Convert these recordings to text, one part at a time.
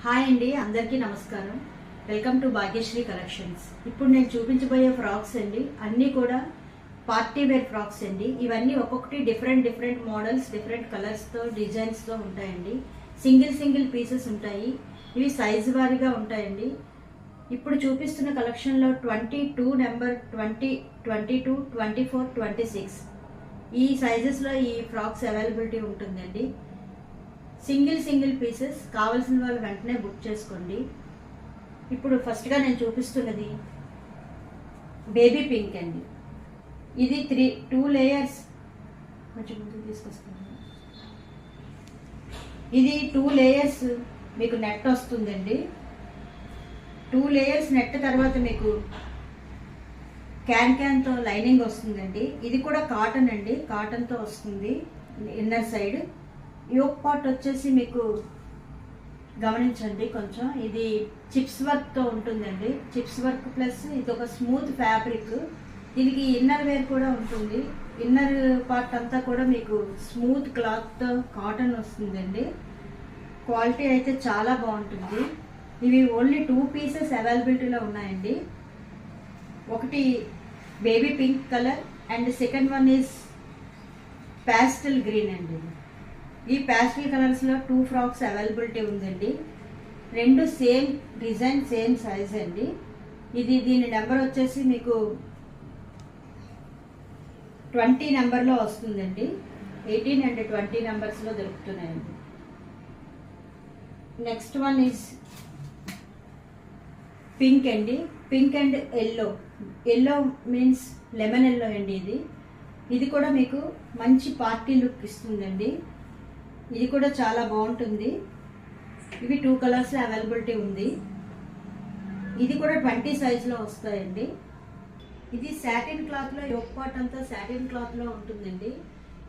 Hi అండి, అందరికీ నమస్కారం. Welcome to Bhagyashree collections. ఇప్పుడు నేను చూపించబోయే ఫ్రాక్స్ అండి అన్నీ కూడా పార్టీ వేర్ ఫ్రాక్స్ అండి. ఇవన్నీ ఒక్కొక్కటి డిఫరెంట్ మోడల్స్, డిఫరెంట్ కలర్స్తో, డిజైన్స్తో ఉంటాయండి. సింగిల్ పీసెస్ ఉంటాయి. ఇవి సైజు వారీగా ఉంటాయండి. ఇప్పుడు చూపిస్తున్న కలెక్షన్లో 22 నెంబర్ 20, 22, 24, 26 ఈ సైజెస్లో ఈ ఫ్రాక్స్ అవైలబిలిటీ ఉంటుందండి. సింగిల్ పీసెస్ కావాల్సిన వాళ్ళు వెంటనే బుక్ చేసుకోండి. ఇప్పుడు ఫస్ట్గా నేను చూపిస్తున్నది బేబీ పింక్ అండి. ఇది 2 లేయర్స్ కొంచెం ముందుకు తీసుకొస్తాను. ఇది 2 లేయర్స్ మీకు నెట్ వస్తుందండి. 2 లేయర్స్ నెట్ తర్వాత మీకు క్యాన్తో లైనింగ్ వస్తుందండి. ఇది కూడా కాటన్ అండి, కాటన్తో వస్తుంది. ఇన్నర్ సైడ్ యోక్ పార్ట్ వచ్చేసి మీకు గమనించండి కొంచెం, ఇది చిప్స్ వర్క్తో ఉంటుందండి. చిప్స్ వర్క్ ప్లస్ ఇది ఒక స్మూత్ ఫ్యాబ్రిక్. దీనికి ఇన్నర్ వేర్ కూడా ఉంటుంది. ఇన్నర్ పార్ట్ అంతా కూడా మీకు స్మూత్ క్లాత్తో కాటన్ వస్తుందండి. క్వాలిటీ అయితే చాలా బాగుంటుంది. ఇవి ఓన్లీ 2 పీసెస్ అవైలబిలిటీలో ఉన్నాయండి. ఒకటి baby pink colour and second one is pastel green అండి. ఈ ప్యాస్టల్ కలర్స్లో 2 ఫ్రాక్స్ అవైలబిలిటీ ఉందండి. 2 సేమ్ డిజైన్, సేమ్ సైజ్ అండి. దీని నెంబర్ వచ్చేసి మీకు 20 నెంబర్లో వస్తుందండి. 18 అండ్ 20 నెంబర్స్లో దొరుకుతున్నాయండి. నెక్స్ట్ వన్ ఈజ్ పింక్ అండి. Pink and yellow means lemon yellow అండి. ఇది కూడా మీకు మంచి పార్టీ లుక్ ఇస్తుందండి. ఇది కూడా చాలా బాగుంటుంది. ఇవి 2 కలర్స్ అవైలబిలిటీ ఉంది. ఇది కూడా 20 సైజులో వస్తాయండి. ఇది సాటిన్ క్లాత్లో, యోక్ పార్ట్ అంతా సాటిన్ క్లాత్లో ఉంటుందండి.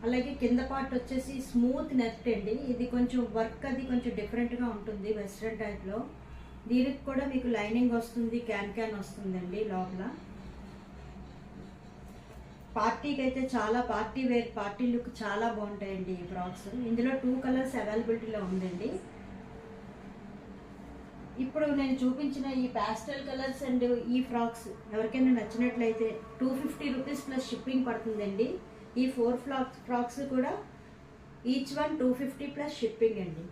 అలాగే కింద పార్ట్ వచ్చేసి స్మూత్ నెట్ అండి. ఇది కొంచెం వర్క్ అది కొంచెం డిఫరెంట్గా ఉంటుంది, వెస్ట్రన్ టైప్లో. దీనికి కూడా మీకు లైనింగ్ వస్తుంది, క్యాన్ వస్తుందండి లోపల. పార్టీకి అయితే చాలా పార్టీ వేర్, పార్టీ లుక్ చాలా బాగుంటాయండి ఈ ఫ్రాక్స్. ఇందులో 2 కలర్స్ అవైలబిలిటీలో ఉందండి. ఇప్పుడు నేను చూపించిన ఈ ప్యాస్టల్ కలర్స్ అండ్ ఈ ఫ్రాక్స్ ఎవరికైనా నచ్చినట్లయితే 250 రూపీస్ ప్లస్ షిప్పింగ్ పడుతుందండి. ఈ 4 ఫ్రాక్స్ కూడా ఈచ్ వన్ 250 ప్లస్ షిప్పింగ్ అండి.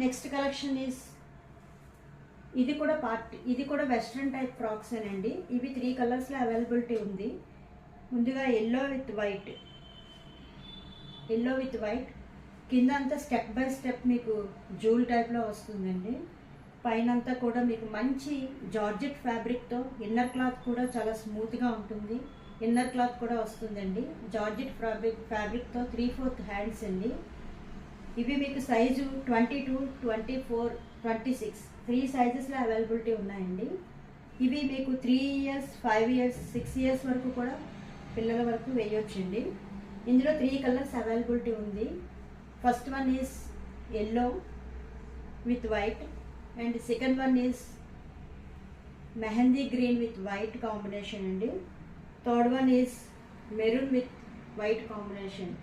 నెక్స్ట్ కలెక్షన్ ఈజ్ ఇది కూడా వెస్ట్రన్ టైప్ ఫ్రాక్స్ అండి. ఇవి 3 కలర్స్లో అవైలబిలిటీ ఉంది. ముందుగా ఎల్లో విత్ వైట్ కింద అంతా స్టెప్ బై స్టెప్ మీకు జూల్ టైప్లో వస్తుందండి. పైన అంతా కూడా మీకు మంచి జార్జెట్ ఫ్యాబ్రిక్తో, ఇన్నర్ క్లాత్ కూడా చాలా స్మూత్గా ఉంటుంది. ఇన్నర్ క్లాత్ కూడా వస్తుందండి. జార్జెట్ ఫ్యాబ్రిక్తో 3/4 హ్యాండ్స్ అండి. ఇవి మీకు సైజు 22, 24, 26 3 సైజెస్లో అవైలబిలిటీ ఉన్నాయండి. ఇవి మీకు 3 ఇయర్స్, 5 ఇయర్స్, 6 ఇయర్స్ వరకు కూడా పిల్లల వరకు వేయొచ్చండి. ఇందులో 3 కలర్స్ అవైలబిలిటీ ఉంది. First one is yellow with white and second one is mehndi green with white combination అండి. Third one is maroon with white combination.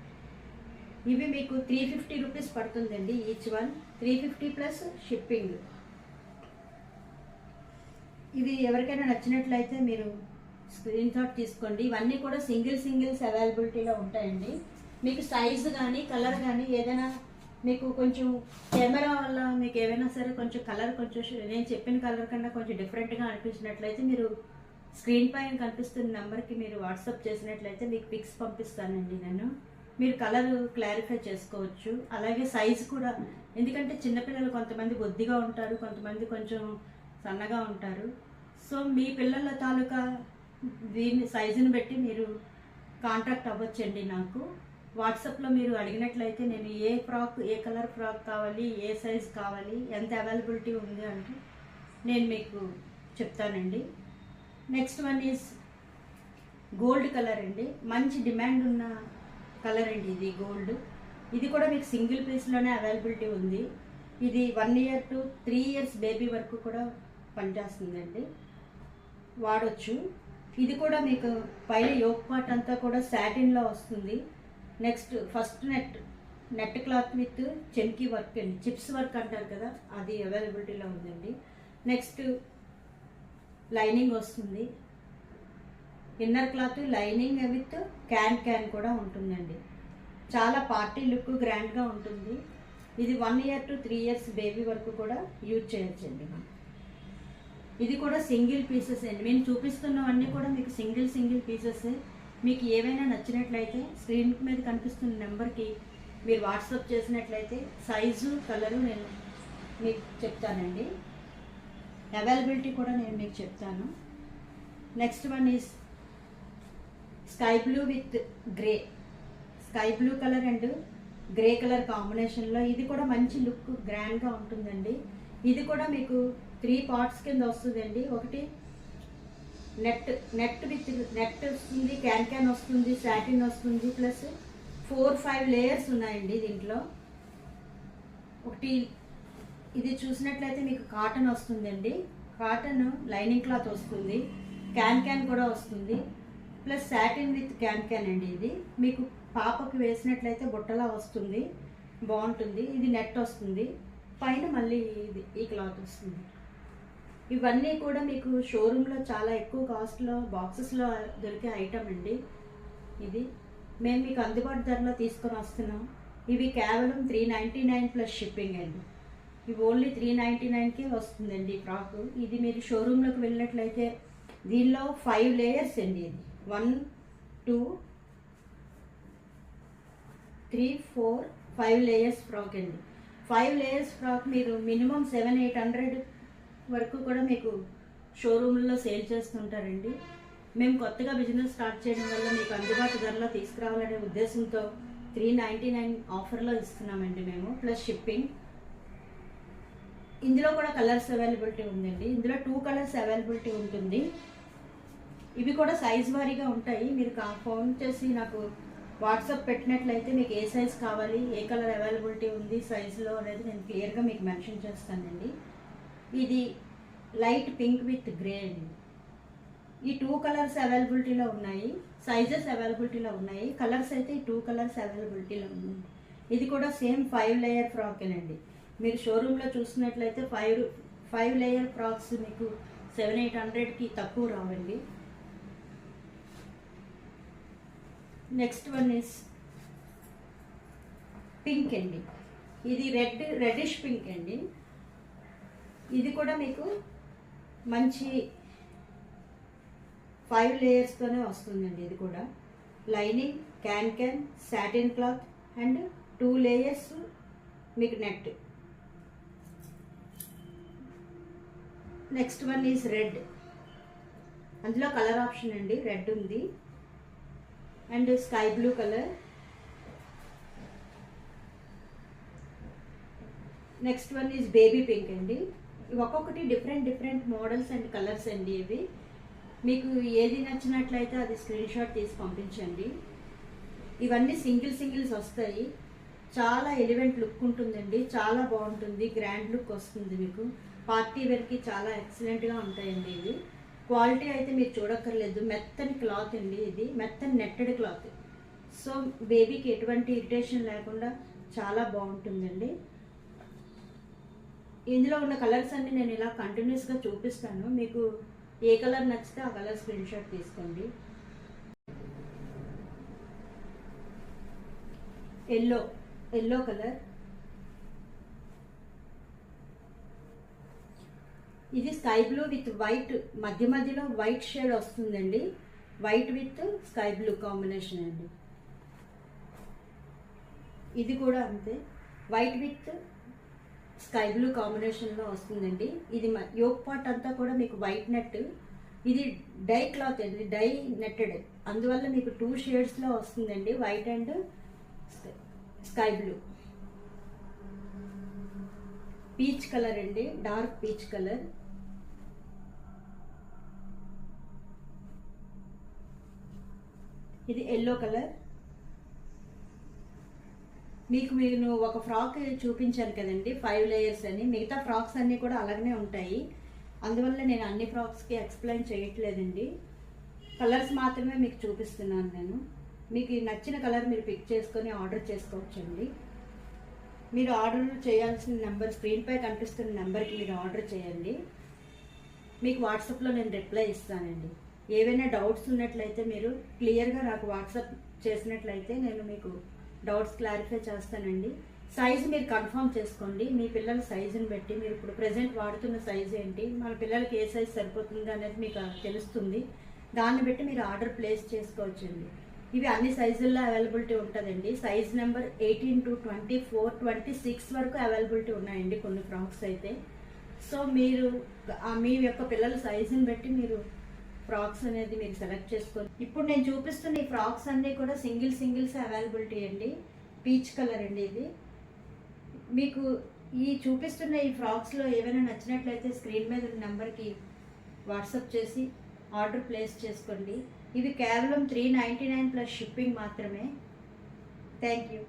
ఇవి మీకు 350 రూపీస్ పడుతుందండి ఈచ్ వన్, 350 ప్లస్ షిప్పింగ్. ఇవి ఎవరికైనా నచ్చినట్లయితే మీరు స్క్రీన్ షాట్ తీసుకోండి. ఇవన్నీ కూడా సింగిల్స్ అవైలబిలిటీలో ఉంటాయండి. మీకు సైజు కానీ కలర్ కానీ ఏదైనా మీకు కొంచెం కెమెరా వల్ల మీకు ఏమైనా సరే కొంచెం కలర్ కొంచెం నేను చెప్పిన కలర్ కన్నా కొంచెం డిఫరెంట్గా అనిపించినట్లయితే మీరు స్క్రీన్ పైన కనిపిస్తున్న నెంబర్కి మీరు వాట్సాప్ చేసినట్లయితే మీకు పిక్స్ పంపిస్తానండి నేను. మీరు కలర్ క్లారిఫై చేసుకోవచ్చు. అలాగే సైజు కూడా, ఎందుకంటే చిన్నపిల్లలు కొంతమంది బొద్దిగా ఉంటారు, కొంతమంది కొంచెం సన్నగా ఉంటారు. సో మీ పిల్లల తాలూకా దీని సైజుని బట్టి మీరు కాంటాక్ట్ అవ్వచ్చండి. నాకు వాట్సాప్లో మీరు అడిగినట్లయితే నేను ఏ కలర్ ఫ్రాక్ కావాలి, ఏ సైజ్ కావాలి, ఎంత అవైలబిలిటీ ఉంది అంటే నేను మీకు చెప్తానండి. Next one is gold colour అండి. మంచి డిమాండ్ ఉన్న కలర్ అండి ఇది గోల్డ్. ఇది కూడా మీకు సింగిల్ పీస్లోనే అవైలబిలిటీ ఉంది. ఇది 1 ఇయర్ టు 3 ఇయర్స్ బేబీ వరకు కూడా పనిచేస్తుందండి, వాడచ్చు. ఇది కూడా మీకు పైన యోక్ పార్ట్ అంతా కూడా సాటిన్లో వస్తుంది. Next first net net cloth with చెమ్కీ వర్క్ అండి, చిప్స్ వర్క్ అంటారు కదా, అది అవైలబిలిటీలో ఉందండి. నెక్స్ట్ లైనింగ్ వస్తుంది, inner cloth lining with can కూడా ఉంటుందండి. చాలా పార్టీ లుక్ గ్రాండ్గా ఉంటుంది. ఇది 1 year to 3 years బేబీ వరకు కూడా యూజ్ చేయొచ్చండి. ఇది కూడా సింగిల్ పీసెస్ అండి. మేము చూపిస్తున్నవన్నీ కూడా మీకు సింగిల్ పీసెస్. మీకు ఏవైనా నచ్చినట్లయితే స్క్రీన్ మీద కనిపిస్తున్న నెంబర్కి మీరు వాట్సాప్ చేసినట్లయితే సైజు కలరు నేను మీకు చెప్తానండి. అవైలబిలిటీ కూడా నేను మీకు చెప్తాను. Next one is sky blue with grey, sky blue colour and grey colour కాంబినేషన్లో ఇది కూడా మంచి లుక్ గ్రాండ్గా ఉంటుందండి. ఇది కూడా మీకు 3 parts కింద వస్తుందండి. ఒకటి నెట్ విత్ నెట్ వస్తుంది, క్యాన్ వస్తుంది, సాటిన్ వస్తుంది, ప్లస్ 4-5 లేయర్స్ ఉన్నాయండి దీంట్లో. ఒకటి ఇది చూసినట్లయితే మీకు కాటన్ వస్తుందండి, కాటన్ లైనింగ్ క్లాత్ వస్తుంది, క్యాన్ కూడా వస్తుంది, ప్లస్ సాటిన్ విత్ క్యాన్ అండి. ఇది మీకు పాపకు వేసినట్లయితే బుట్టలా వస్తుంది, బాగుంటుంది. ఇది నెట్ వస్తుంది, పైన మళ్ళీ ఇది ఈ క్లాత్ వస్తుంది. ఇవన్నీ కూడా మీకు షోరూంలో చాలా ఎక్కువ కాస్ట్లో బాక్సెస్లో దొరికే ఐటమ్ అండి. ఇది మేము మీకు అందుబాటు ధరలో తీసుకొని వస్తున్నాం. ఇవి కేవలం 399 ప్లస్ షిప్పింగ్ అండి. ఇవి ఓన్లీ 399కే వస్తుందండి ఈ ఫ్రాక్. ఇది మీరు షోరూంలోకి వెళ్ళినట్లయితే దీనిలో 5 లేయర్స్ అండి. ఇది 1 2 3 4 5 లేయర్స్ ఫ్రాక్ అండి. 5 లేయర్స్ ఫ్రాక్ మీరు మినిమం 700-800 వరకు కూడా మీకు షోరూంలో సేల్ చేస్తుంటారండి. మేము కొత్తగా బిజినెస్ స్టార్ట్ చేయడం వల్ల మీకు అందుబాటు ధరలో తీసుకురావాలనే ఉద్దేశంతో 399 ఆఫర్లో ఇస్తున్నామండి మేము, ప్లస్ షిప్పింగ్. ఇందులో కూడా కలర్స్ అవైలబిలిటీ ఉందండి. ఇందులో 2 కలర్స్ అవైలబిలిటీ ఉంటుంది. ఇవి కూడా సైజ్ వారీగా ఉంటాయి. మీరు ఫోన్ చేసి నాకు వాట్సాప్ పెట్టినట్లయితే మీకు ఏ సైజ్ కావాలి, ఏ కలర్ అవైలబిలిటీ ఉంది సైజులో అనేది నేను క్లియర్గా మీకు మెన్షన్ చేస్తానండి. ఇది లైట్ పింక్ విత్ గ్రే అండి. ఈ 2 కలర్స్ అవైలబిలిటీలో ఉన్నాయి, సైజెస్ అవైలబిలిటీలో ఉన్నాయి. కలర్స్ అయితే ఈ 2 కలర్స్ అవైలబిలిటీలో ఉన్నాయి. ఇది కూడా సేమ్ 5 లేయర్ ఫ్రాకేనండి. మీరు షోరూంలో చూసినట్లయితే 5 లేయర్ ఫ్రాక్స్ మీకు 700-800కి తక్కువ రావండి. నెక్స్ట్ వన్ ఇస్ పింక్ అండి. ఇది రెడ్డిష్ పింక్ అండి. ఇది కూడా మీకు మంచి 5 లేయర్స్తోనే వస్తుందండి. ఇది కూడా lining, can, satin cloth and 2 layers మీకు net. Next one is red. అందులో కలర్ ఆప్షన్ అండి, రెడ్ ఉంది and sky blue colour. Next one is baby pink అండి. ఒక్కొక్కటి డిఫరెంట్ మోడల్స్ అండ్ కలర్స్ అండి. ఇవి మీకు ఏది నచ్చినట్లయితే అది స్క్రీన్ షాట్ తీసి పంపించండి. ఇవన్నీ సింగిల్స్ వస్తాయి. చాలా ఎలివెంట్ లుక్ ఉంటుందండి, చాలా బాగుంటుంది, గ్రాండ్ లుక్ వస్తుంది. మీకు పార్టీ వేర్కి చాలా ఎక్సలెంట్గా ఉంటాయండి. ఇవి క్వాలిటీ అయితే మీరు చూడక్కర్లేదు, మెత్తని క్లాత్ అండి. ఇది మెత్తని నెట్టెడ్ క్లాత్. సో బేబీకి ఎటువంటి ఇరిటేషన్ లేకుండా చాలా బాగుంటుందండి. ఇందులో ఉన్న కలర్స్ అన్ని నేను ఇలా కంటిన్యూస్గా చూపిస్తాను. మీకు ఏ కలర్ నచ్చితే ఆ కలర్ స్క్రీన్ షాట్ తీసుకోండి. Yellow colour. ఇది స్కై బ్లూ విత్ వైట్, మధ్యలో వైట్ షేడ్ వస్తుందండి. White with sky blue combination అండి. ఇది కూడా అంతే, వైట్ విత్ స్కై బ్లూ కాంబినేషన్లో వస్తుందండి. ఇది యోక్ పార్ట్ అంతా కూడా మీకు వైట్ నెట్. ఇది డై క్లాత్ అండి, డై నెట్టెడ్, అందువల్ల మీకు 2 షేడ్స్లో వస్తుందండి, white and sky blue. Peach colour అండి, డార్క్ పీచ్ కలర్. ఇది ఎల్లో కలర్. మీకు నేను ఒక ఫ్రాక్ చూపించాను కదండి 5 లేయర్స్ అని, మిగతా ఫ్రాక్స్ అన్నీ కూడా అలాగనే ఉంటాయి. అందువల్ల నేను అన్ని ఫ్రాక్స్కి ఎక్స్ప్లెయిన్ చేయట్లేదండి, కలర్స్ మాత్రమే మీకు చూపిస్తున్నాను నేను. మీకు నచ్చిన కలర్ మీరు పిక్ చేసుకొని ఆర్డర్ చేసుకోవచ్చండి. మీరు ఆర్డర్ చేయాల్సిన నెంబర్ స్క్రీన్పై కనిపిస్తున్న నెంబర్కి మీరు ఆర్డర్ చేయండి. మీకు వాట్సాప్లో నేను రిప్లై ఇస్తానండి. ఏవైనా డౌట్స్ ఉన్నట్లయితే మీరు క్లియర్గా నాకు వాట్సాప్ చేసినట్లయితే నేను మీకు డౌట్స్ క్లారిఫై చేస్తానండి. సైజు మీరు కన్ఫర్మ్ చేసుకోండి. మీ పిల్లల సైజుని బట్టి మీరు ఇప్పుడు ప్రజెంట్ వాడుతున్న సైజు ఏంటి, మన పిల్లలకి ఏ సైజు సరిపోతుంది అనేది మీకు తెలుస్తుంది. దాన్ని బట్టి మీరు ఆర్డర్ ప్లేస్ చేసుకోవచ్చండి. ఇవి అన్ని సైజుల్లో అవైలబిలిటీ ఉంటుందండి. సైజ్ నెంబర్ 18 to 24, 26 వరకు అవైలబిలిటీ ఉన్నాయండి కొన్ని ఫ్రాక్స్ అయితే. సో మీరు మీ యొక్క పిల్లల సైజుని బట్టి మీరు ఫ్రాక్స్ అనేది మీరు సెలెక్ట్ చేసుకోండి. ఇప్పుడు నేను చూపిస్తున్న ఈ ఫ్రాక్స్ అన్నీ కూడా సింగిల్స్ అవైలబిలిటీ అండి. పీచ్ కలర్ అండి ఇది. మీకు ఈ చూపిస్తున్న ఈ ఫ్రాక్స్లో ఏమైనా నచ్చినట్లయితే స్క్రీన్ మీద ఉన్న నెంబర్కి వాట్సాప్ చేసి ఆర్డర్ ప్లేస్ చేసుకోండి. ఇవి కేవలం 399 ప్లస్ షిప్పింగ్ మాత్రమే. Thank you.